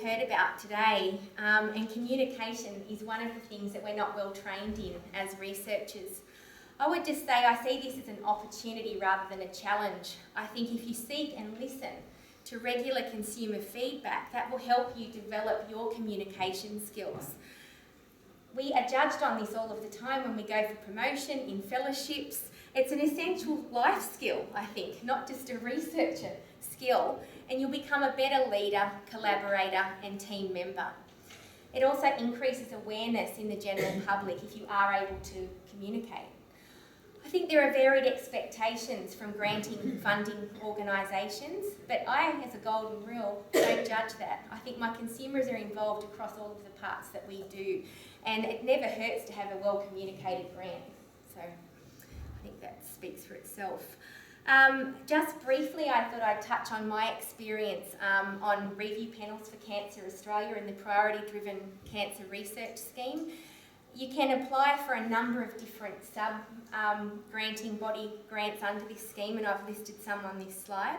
we've heard about today, and communication is one of the things that we're not well trained in as researchers. I would just say I see this as an opportunity rather than a challenge. I think if you seek and listen to regular consumer feedback, that will help you develop your communication skills. We are judged on this all of the time when we go for promotion, in fellowships. It's an essential life skill, I think, not just a researcher skill, and you'll become a better leader, collaborator and team member. It also increases awareness in the general public if you are able to communicate. I think there are varied expectations from granting funding organisations, but I, as a golden rule, don't judge that. I think my consumers are involved across all of the parts that we do, and it never hurts to have a well-communicated grant. So I think that speaks for itself. Just briefly, I thought I'd touch on my experience on review panels for Cancer Australia and the Priority-Driven Cancer Research Scheme. You can apply for a number of different granting body grants under this scheme, and I've listed some on this slide.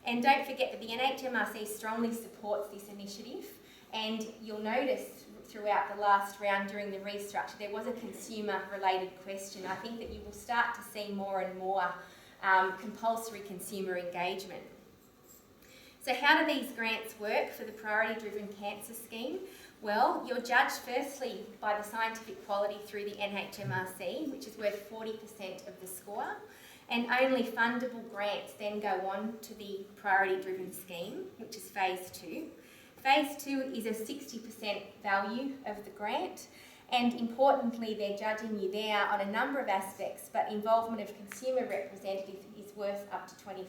And don't forget that the NHMRC strongly supports this initiative, and you'll notice throughout the last round during the restructure there was a consumer-related question. I think that you will start to see more and more compulsory consumer engagement. So how do these grants work for the Priority-Driven Cancer Scheme? Well, you're judged firstly by the scientific quality through the NHMRC, which is worth 40% of the score, and only fundable grants then go on to the Priority-Driven Scheme, which is Phase 2. Phase 2 is a 60% value of the grant, and importantly they're judging you there on a number of aspects, but involvement of consumer representatives is worth up to 25%.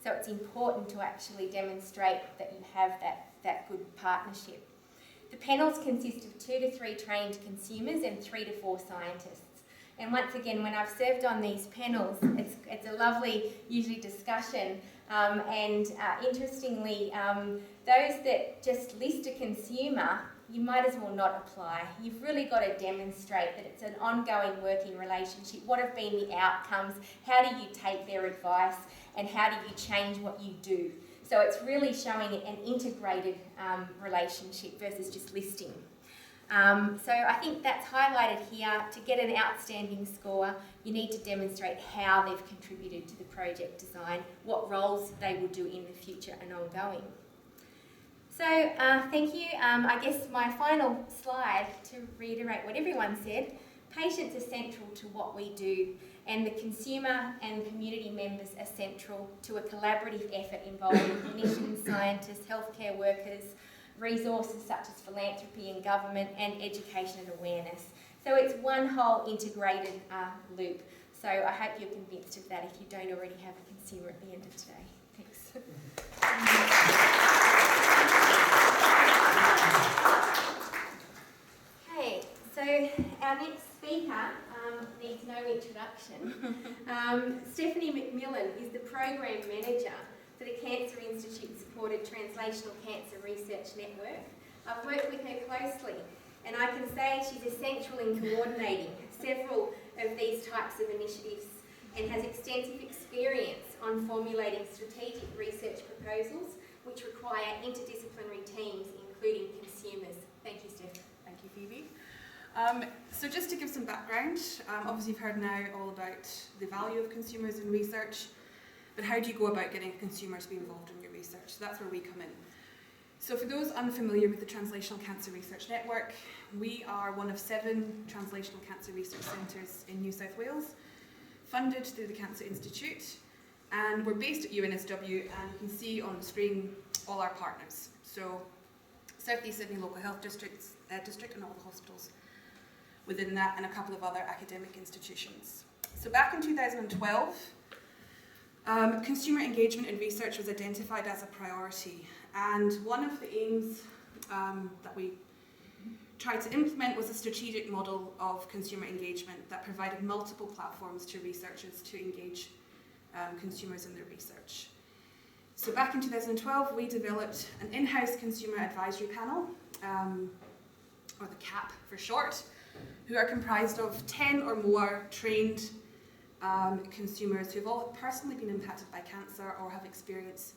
So it's important to actually demonstrate that you have that good partnership. The panels consist of 2 to 3 trained consumers and 3 to 4 scientists. And once again, when I've served on these panels, it's a lovely, usually discussion. Interestingly, those that just list a consumer, you might as well not apply. You've really got to demonstrate that it's an ongoing working relationship. What have been the outcomes? How do you take their advice? And how do you change what you do? So it's really showing an integrated relationship versus just listing. So I think that's highlighted here. To get an outstanding score, you need to demonstrate how they've contributed to the project design, what roles they will do in the future and ongoing. So thank you. I guess my final slide, to reiterate what everyone said, patients are central to what we do, and the consumer and community members are central to a collaborative effort involving clinicians, scientists, healthcare workers, resources such as philanthropy and government, and education and awareness. So it's one whole integrated loop. So I hope you're convinced of that if you don't already have a consumer at the end of today. Thanks. Okay, so our next speaker needs no introduction. Stephanie McMillan is the Program Manager for the Cancer Institute-supported Translational Cancer Research Network. I've worked with her closely, and I can say she's essential in coordinating several of these types of initiatives and has extensive experience on formulating strategic research proposals which require interdisciplinary teams, including consumers. Thank you, Steph. Thank you, Phoebe. So just to give some background, obviously you've heard now all about the value of consumers in research, but how do you go about getting a consumer to be involved in your research? So that's where we come in. So for those unfamiliar with the Translational Cancer Research Network, we are one of 7 Translational Cancer Research Centres in New South Wales, funded through the Cancer Institute, and we're based at UNSW, and you can see on the screen all our partners. So South East Sydney Local Health District and all the hospitals within that, and a couple of other academic institutions. So back in 2012, consumer engagement in research was identified as a priority, and one of the aims that we tried to implement was a strategic model of consumer engagement that provided multiple platforms to researchers to engage consumers in their research. So back in 2012, we developed an in-house consumer advisory panel, or the CAP for short, who are comprised of 10 or more trained consumers who've all personally been impacted by cancer or have experience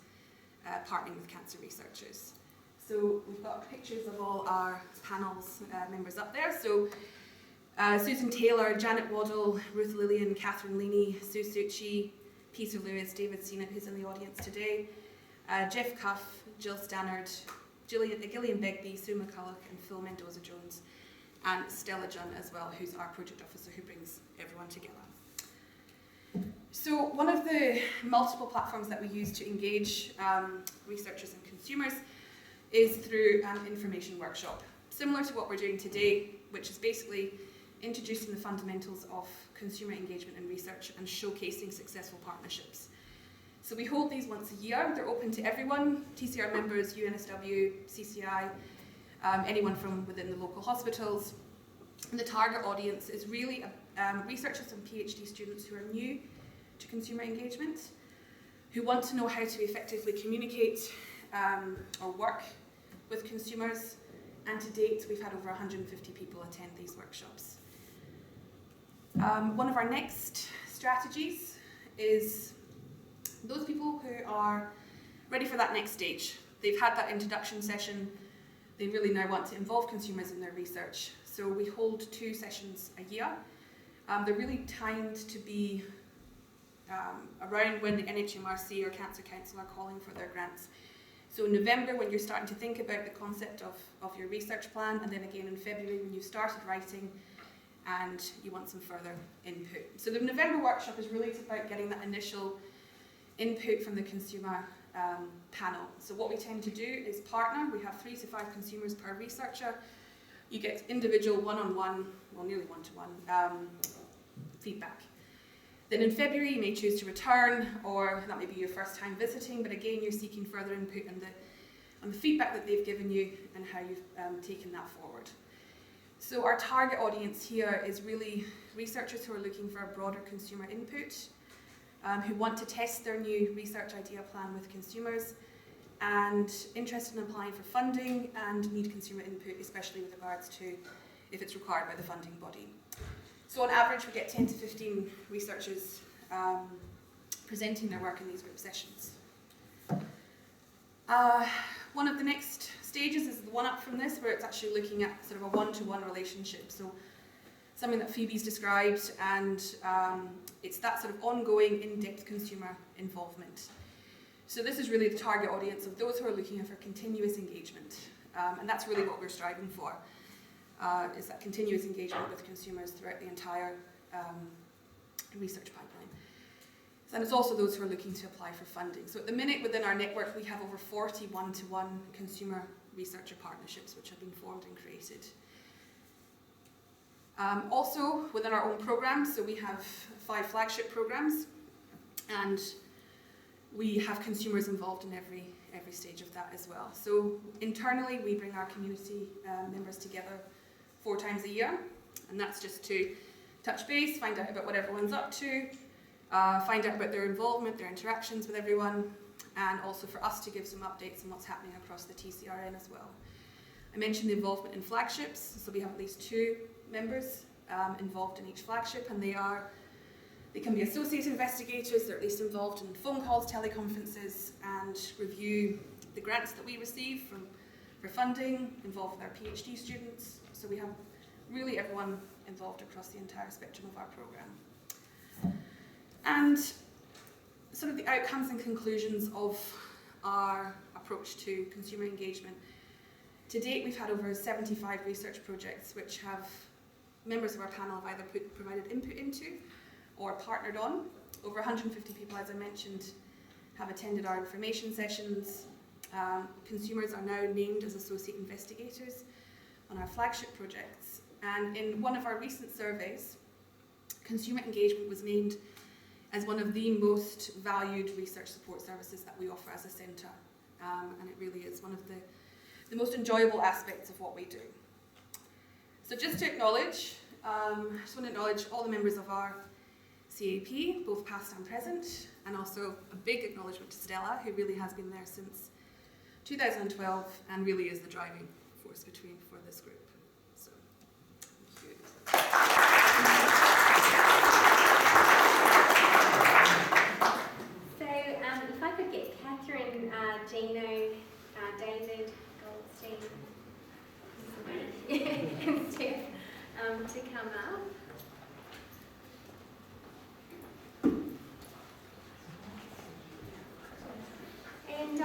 partnering with cancer researchers. So we've got pictures of all our panel's members up there. So Susan Taylor, Janet Waddle, Ruth Lillian, Catherine Leaney, Sue Succi, Peter Lewis, David Seenet, who's in the audience today, Jeff Cuff, Jill Stannard, Gillian Begbie, Sue McCulloch, and Phil Mendoza-Jones, and Stella Junn as well, who's our project officer who brings everyone together. So one of the multiple platforms that we use to engage researchers and consumers is through an information workshop, similar to what we're doing today, which is basically introducing the fundamentals of consumer engagement and research and showcasing successful partnerships. So we hold these once a year. They're open to everyone, TCR members, UNSW, CCI, anyone from within the local hospitals. And the target audience is really researchers and PhD students who are new to consumer engagement, who want to know how to effectively communicate or work with consumers. And to date, we've had over 150 people attend these workshops. One of our next strategies is those people who are ready for that next stage. They've had that introduction session. They really now want to involve consumers in their research. So we hold 2 sessions a year. They're really timed to be around when the NHMRC or Cancer Council are calling for their grants. So in November, when you're starting to think about the concept of your research plan, and then again in February when you've started writing and you want some further input. So the November workshop is really about getting that initial input from the consumer panel. So what we tend to do is partner. We have 3 to 5 consumers per researcher. You get individual one-on-one, well nearly one-to-one, feedback. Then in February you may choose to return, or that may be your first time visiting, but again you're seeking further input on the feedback that they've given you and how you've taken that forward. So our target audience here is really researchers who are looking for a broader consumer input, who want to test their new research idea plan with consumers, and interested in applying for funding and need consumer input, especially with regards to if it's required by the funding body. So on average, we get 10 to 15 researchers presenting their work in these group sessions. One of the next stages is the one up from this, where it's actually looking at sort of a one-to-one relationship. So something that Phoebe's described, and it's that sort of ongoing, in-depth consumer involvement. So this is really the target audience of those who are looking for continuous engagement, and that's really what we're striving for. Is that continuous engagement with consumers throughout the entire research pipeline. And it's also those who are looking to apply for funding. So at the minute within our network we have over 40 one-to-one consumer researcher partnerships which have been formed and created. Also within our own programs, so we have 5 flagship programs, and we have consumers involved in every stage of that as well. So internally we bring our community members together 4 times a year, and that's just to touch base, find out about what everyone's up to, find out about their involvement, their interactions with everyone, and also for us to give some updates on what's happening across the TCRN as well. I mentioned the involvement in flagships, so we have at least 2 members involved in each flagship, and they can be associate investigators. They're at least involved in phone calls, teleconferences, and review the grants that we receive for funding, involved with our PhD students. So we have really everyone involved across the entire spectrum of our program. And sort of the outcomes and conclusions of our approach to consumer engagement. To date, we've had over 75 research projects which have members of our panel have either provided input into or partnered on. Over 150 people, as I mentioned, have attended our information sessions. Consumers are now named as associate investigators on our flagship projects. And in one of our recent surveys, consumer engagement was named as one of the most valued research support services that we offer as a centre. And it really is one of the most enjoyable aspects of what we do. So just to acknowledge, I just want to acknowledge all the members of our CAP, both past and present, and also a big acknowledgement to Stella, who really has been there since 2012 and really is the driving force for this group. So, thank you. So, if I could get Catherine, Gino, David, to come up. And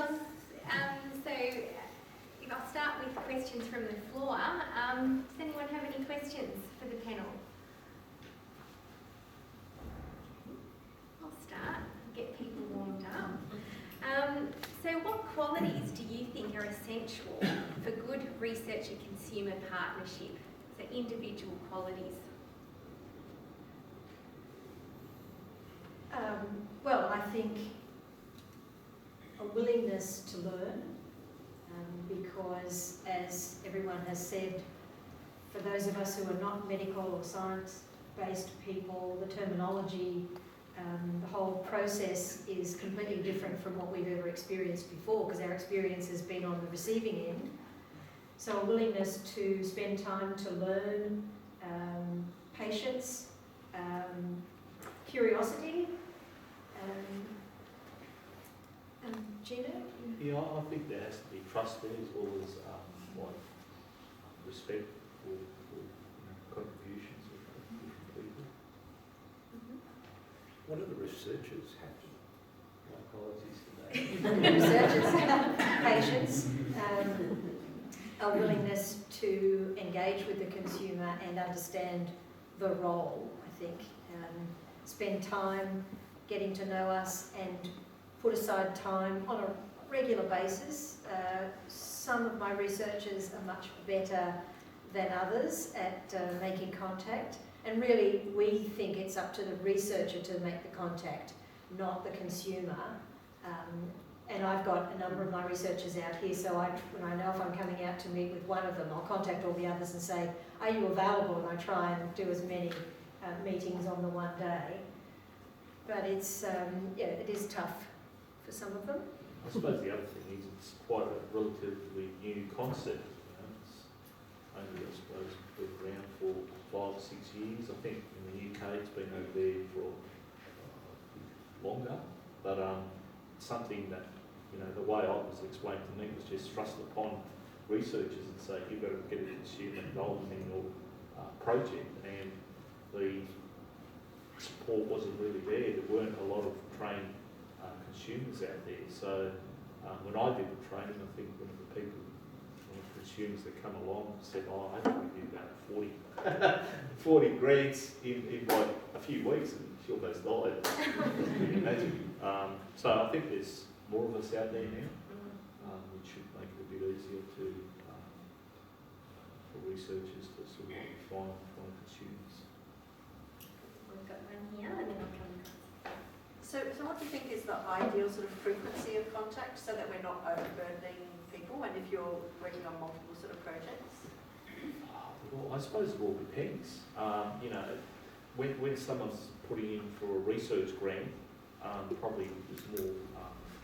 so if I'll start with questions from the floor. Does anyone have any questions for the panel? I'll start, get people warmed up. So what qualities do you think are essential for good researcher-consumer partnership? So individual qualities. Well, I think a willingness to learn, because as everyone has said, for those of us who are not medical or science-based people, the terminology, the whole process is completely different from what we've ever experienced before, because our experience has been on the receiving end. So a willingness to spend time to learn, patience, curiosity, Gino? Yeah, I think there has to be trust there as well as respect for contributions of different people. What do the researchers have? My apologies today. Researchers, patience, a willingness to engage with the consumer and understand the role, I think. Spend time getting to know us and put aside time on a regular basis. Some of my researchers are much better than others at making contact, and really we think it's up to the researcher to make the contact, not the consumer. And I've got a number of my researchers out here, so when I know if I'm coming out to meet with one of them, I'll contact all the others and say, are you available? And I try and do as many meetings on the one day. But it's, it is tough for some of them. I suppose the other thing is it's quite a relatively new concept. It's only, I suppose, been around for 5 or 6 years. I think in the UK it's been over there for longer. But something that, the way I was explained to me was just thrust upon researchers and say, you've got to get a consumer involved in your project. And the support wasn't really there. There weren't a lot of trained consumers out there. So when I did the training, I think one of the people, one of the consumers that come along said, I think we did about 40 grants in like a few weeks, and she almost died. Can you imagine? So I think there's more of us out there now, which should make it a bit easier for researchers to sort of find consumers. We've got one here, and then I'll come across. So what do you think is the ideal sort of frequency of contact so that we're not overburdening people, and if you're working on multiple sort of projects? Well, I suppose it all depends. When someone's putting in for a research grant, probably there's more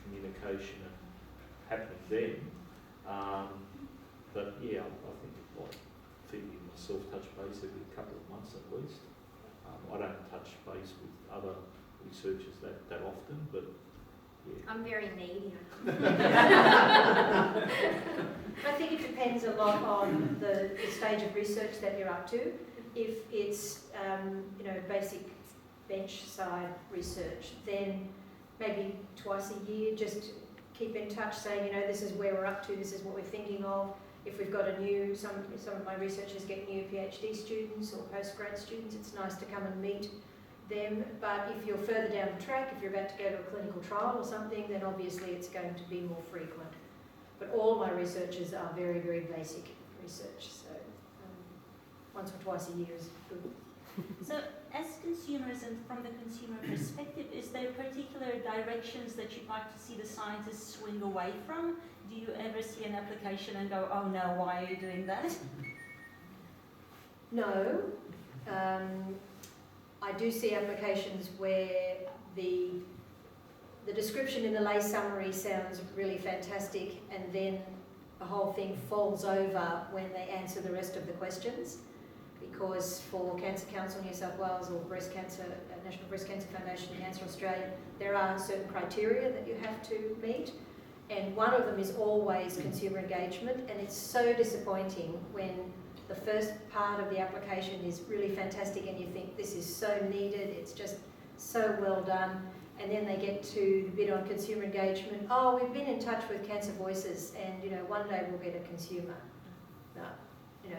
communication happening then. But yeah, I think like Phoebe and myself touch base every couple of months at least. I don't touch base with other researchers that often, but yeah. I'm very needy. I think it depends a lot on the stage of research that you're up to. If it's basic bench side research, then maybe twice a year, just keep in touch, saying, this is where we're up to, this is what we're thinking of. If we've got some of my researchers get new PhD students or postgrad students, it's nice to come and meet them. But if you're further down the track, if you're about to go to a clinical trial or something, then obviously it's going to be more frequent. But all my researchers are very, very basic research, so once or twice a year is good. So as consumers and from the consumer perspective, is there particular directions that you'd like to see the scientists swing away from? Do you ever see an application and go, oh no, why are you doing that? No. I do see applications where the description in the lay summary sounds really fantastic, and then the whole thing falls over when they answer the rest of the questions. Because for Cancer Council New South Wales or National Breast Cancer Foundation and Cancer Australia, there are certain criteria that you have to meet, and one of them is always consumer engagement, and it's so disappointing when the first part of the application is really fantastic and you think this is so needed, it's just so well done. And then they get to the bit on consumer engagement. Oh, we've been in touch with Cancer Voices and, you know, one day we'll get a consumer. No, you know,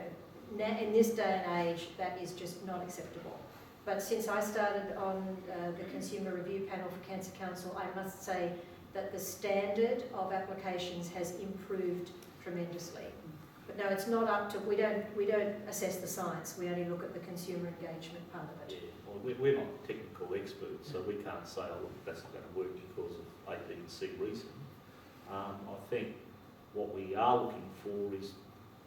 now, in this day and age, that is just not acceptable. But since I started on the Consumer Review Panel for Cancer Council, I must say that the standard of applications has improved tremendously. But no, it's not up to, we don't assess the science, we only look at the consumer engagement part of it. Yeah, well, we're not technical experts, so we can't say, oh, look, that's not going to work because of A, B, and C reason. I think what we are looking for is,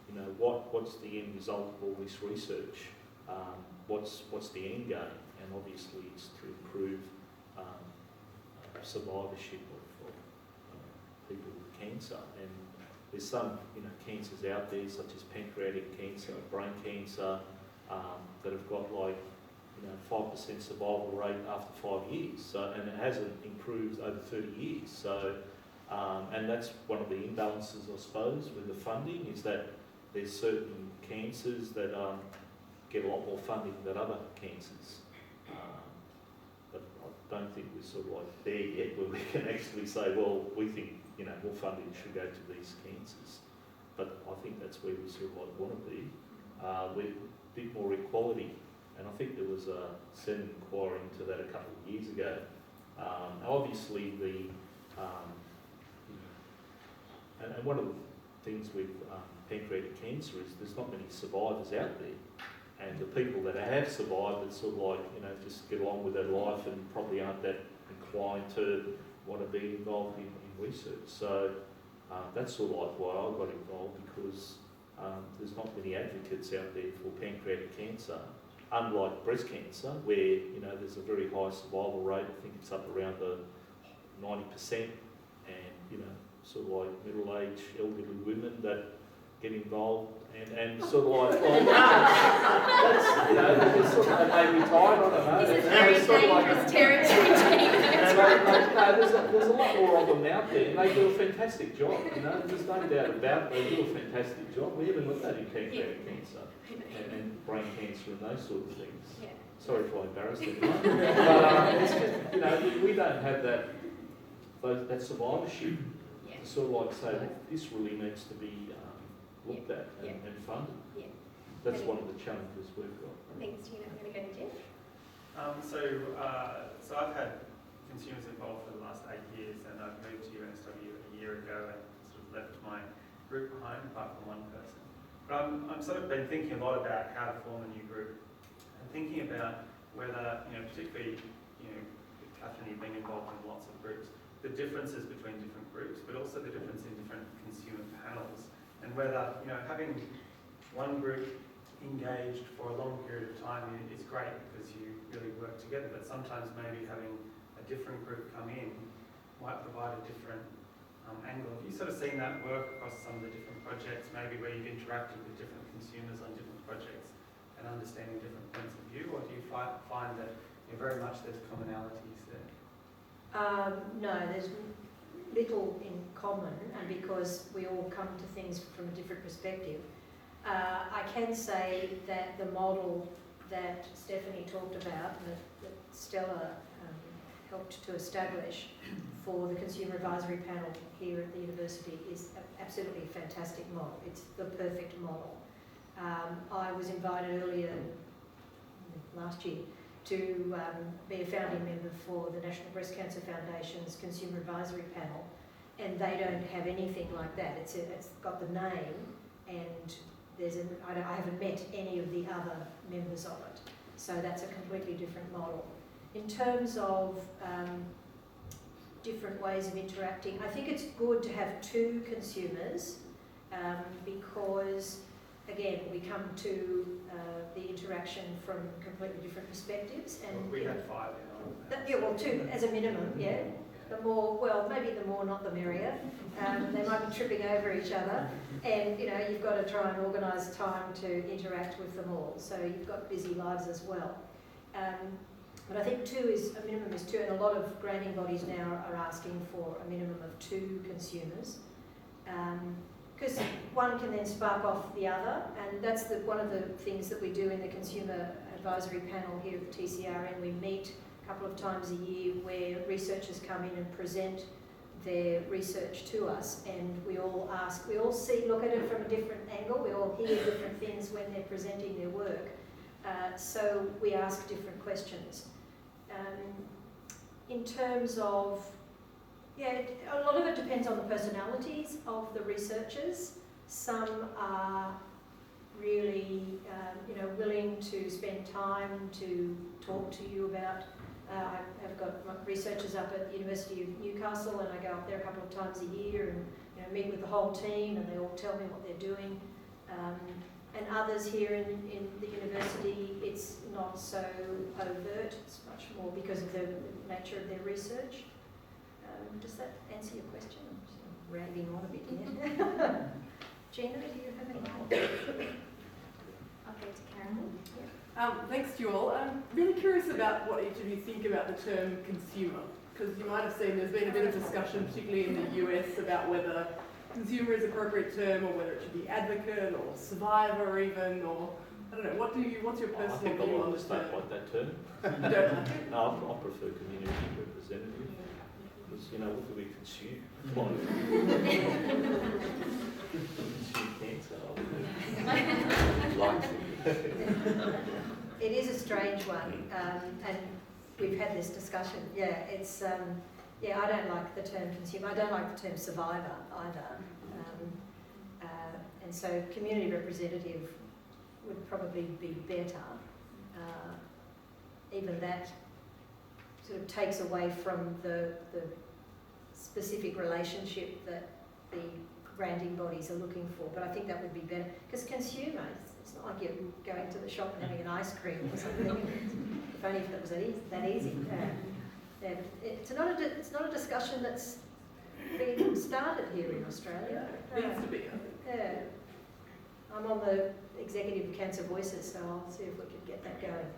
you know, what's the end result of all this research? What's the end game? And obviously it's to improve survivorship of people with cancer. And there's some, you know, cancers out there such as pancreatic cancer, brain cancer, that have got like, you know, 5% survival rate after 5 years. So, and it hasn't improved over 30 years. So, and that's one of the imbalances, I suppose, with the funding, is that there's certain cancers that get a lot more funding than other cancers. But I don't think we're sort of like there yet where we can actually say, well, we think, you know, more funding should go to these cancers. But I think that's where we sort of like want to be, with a bit more equality. And I think there was a Senate inquiry into that a couple of years ago. Obviously, and one of the things with pancreatic cancer is there's not many survivors out there. And the people that have survived, it's sort of like, you know, just get along with their life and probably aren't that inclined to want to be involved in research. So that's sort of like why I got involved, because there's not many advocates out there for pancreatic cancer, unlike breast cancer, where, you know, there's a very high survival rate. I think it's up around the 90%, and, you know, sort of like middle-aged elderly women that get involved, and sort of like that's, you know, they're sort of, they may retire, I don't know. This is very dangerous territory, Gino. There's a lot more of them out there, and they do a fantastic job, you know, there's no doubt about it, they do a fantastic job. We haven't looked at in pancreatic cancer and brain cancer and those sort of things. Yeah. Sorry if I embarrassed anyone. But it's just, you know, we don't have that survivorship to sort of like say, this really needs to be looked at and funded. Yeah. That's one of the challenges we've got. Thanks, Gino. I'm going to go to Jeff. So I've had consumers involved for the last 8 years, and I've moved to UNSW a year ago and sort of left my group behind, apart from one person. But I'm sort of been thinking a lot about how to form a new group, and thinking about whether, you know, particularly, you know, with Catherine, you've been involved in lots of groups, the differences between different groups, but also the difference in different consumer panels, and whether, you know, having one group engaged for a long period of time is great because you really work together, but sometimes maybe having a different group come in might provide a different angle. Have you sort of seen that work across some of the different projects, maybe where you've interacted with different consumers on different projects and understanding different points of view, or do you find that, you know, very much there's commonalities there? No, there's little in common, and because we all come to things from a different perspective. I can say that the model that Stephanie talked about, that Stella helped to establish for the Consumer Advisory Panel here at the university, is absolutely a fantastic model. It's the perfect model. I was invited earlier last year to be a founding member for the National Breast Cancer Foundation's Consumer Advisory Panel, and they don't have anything like that. It's got the name, and I haven't met any of the other members of it, so that's a completely different model. In terms of different ways of interacting, I think it's good to have two consumers because, again, we come to the interaction from completely different perspectives. And we had 5 in our. Yeah, well, 2 as a minimum, yeah. The more, well, maybe the more, not the merrier. They might be tripping over each other, and, you know, you've got to try and organise time to interact with them all. So you've got busy lives as well. But I think a minimum is 2, and a lot of granting bodies now are asking for a minimum of 2 consumers. because one can then spark off the other, and that's one of the things that we do in the Consumer Advisory Panel here at the TCRN. We meet a couple of times a year where researchers come in and present their research to us, and we all look at it from a different angle, we all hear different things when they're presenting their work, so we ask different questions. In terms of, a lot of it depends on the personalities of the researchers. Some are really, willing to spend time to talk to you about. I've got researchers up at the University of Newcastle, and I go up there a couple of times a year and meet with the whole team, and they all tell me what they're doing. And others here in the university, it's not so overt. It's much more because of the nature of their research. Does that answer your question? I'm just ragging on a bit here. Gino, do you have any comments? I'll go to Carolyn. Thanks to you all. I'm really curious about what each of you think about the term consumer, because you might have seen there's been a bit of discussion, particularly in the US, about whether consumer is an appropriate term or whether it should be advocate or survivor even, or I don't know. What's your personal I think view a lot on of this us term? don't like that term. You don't like it? No, I prefer community representative. Because, what do we consume? Consume cancer. It is a strange one, and we've had this discussion. It's I don't like the term consumer. I don't like the term survivor either. And so community representative would probably be better. Even that sort of takes away from the specific relationship that the granting bodies are looking for, but I think that would be better. Because consumer, it's not like you're going to the shop and having an ice cream or something. If only if it was that easy. It's not a discussion that's been started here in Australia. Needs to be, I think. Yeah. I'm on the executive of Cancer Voices, so I'll see if we can get that going.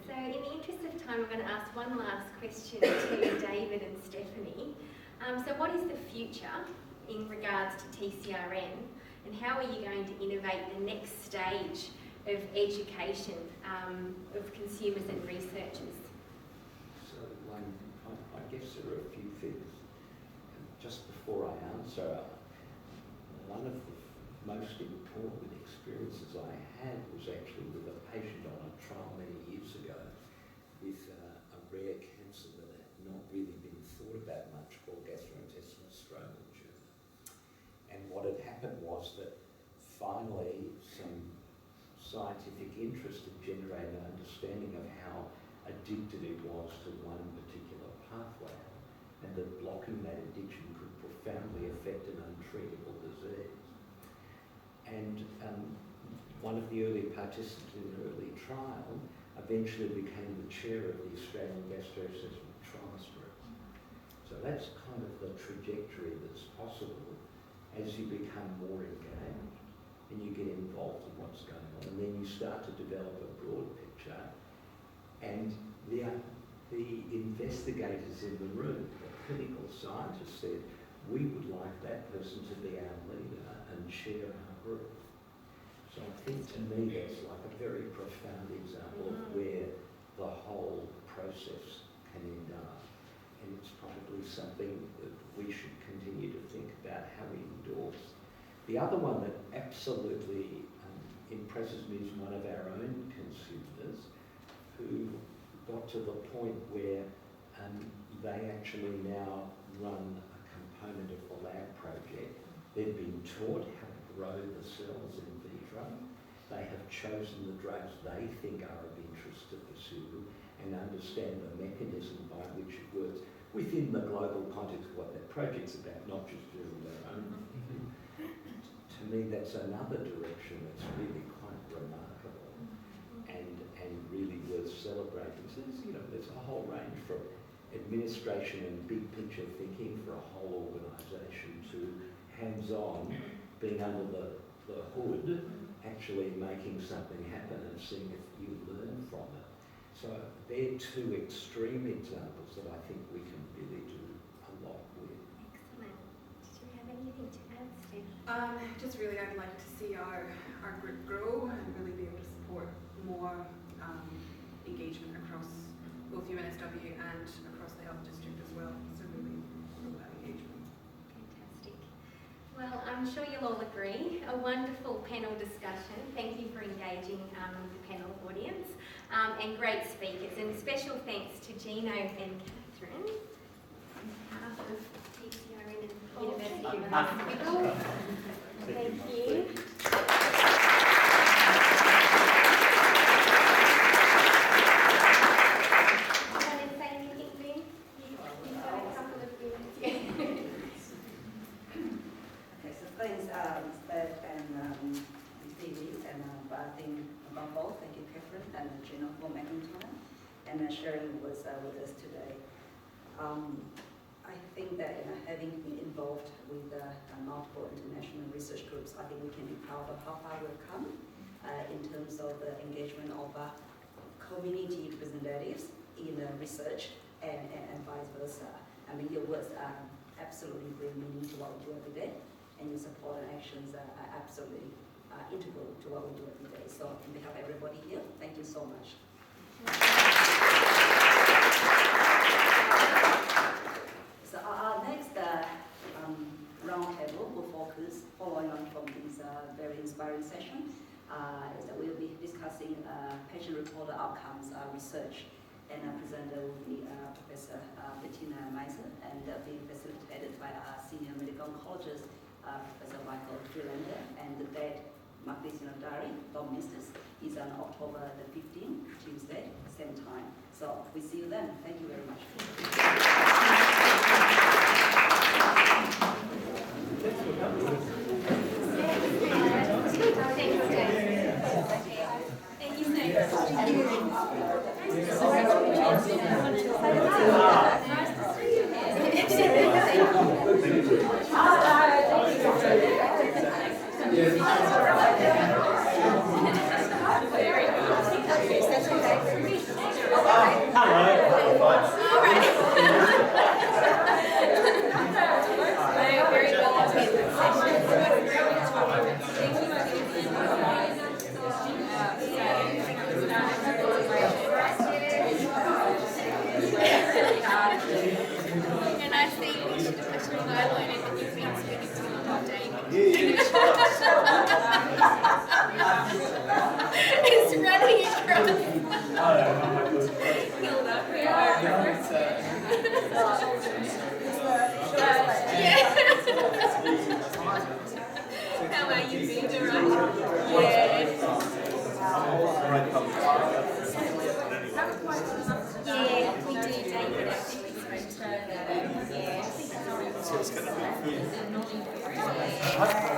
So in the interest of time, I'm going to ask one last question to David and Stephanie. So what is the future in regards to TCRN, and how are you going to innovate the next stage of education of consumers and researchers? So I guess there are a few things. Just before I answer, one of the most important experiences I had was actually with a patient on a trial many years ago with a rare cancer that had not really been thought about much, called gastrointestinal stromal tumor. And what had happened was that finally some scientific interest had generated an understanding of how addicted it was to one particular pathway, and that blocking that addiction could profoundly affect an untreatable disease. And one of the early participants in the early trial eventually became the chair of the Australian Gastrointestinal Trust Group. So that's kind of the trajectory that's possible as you become more engaged and you get involved in what's going on, and then you start to develop a broad picture. And the investigators in the room, the clinical scientists, said, we would like that person to be our leader and chair our group. So I think to me that's like a very profound example of where the whole process can end up. And it's probably something that we should continue to think about how we endorse. The other one that absolutely impresses me is one of our own consumers who got to the point where they actually now run a component of the lab project. They've been taught how to grow the cells in vitro. They have chosen the drugs they think are of interest to pursue and understand the mechanism by which it works within the global context of what that project's about, not just doing their own. To me, that's another direction that's really quite remarkable and really worth celebrating. So there's a whole range from administration and big picture thinking for a whole organisation to hands-on, being under the hood, actually making something happen and seeing if you learn from it. So they're two extreme examples that I think we can really do a lot with. Excellent. Did you have anything to add, Steph? Just really, I'd like to see our group grow and really be able to support more engagement across both UNSW and across the health district as well. So really grow that engagement. Fantastic. Well, I'm sure you'll all agree. A wonderful panel discussion. Thank you for engaging the panel audience and great speakers. And special thanks to Gino and Catherine on behalf of TCRN and University of Hospital. Thank you. Phoebe, and I think above all, thank you, Catherine and Gino, for making time and sharing with us today. I think that having been involved with multiple international research groups, I think we can be proud of how far we've come in terms of the engagement of community representatives in research and vice versa. I mean, your words absolutely bring meaning to what we do every day, and your support and actions are absolutely integral to what we do every day. So on behalf of everybody here, thank you so much. So our next roundtable will focus, following on from this very inspiring session, is that we'll be discussing patient-reported outcomes research, and our presenter will be Professor Bettina Meiser, and being facilitated by our senior medical oncologist, Professor Michael Freelander, and the date mark this in a diary, don't miss this, is on October the 15th, Tuesday, same time. So we see you then. Thank you very much. It's running across. How are you doing? All right? Yeah, we do, David. I think we spoke to that. Yeah.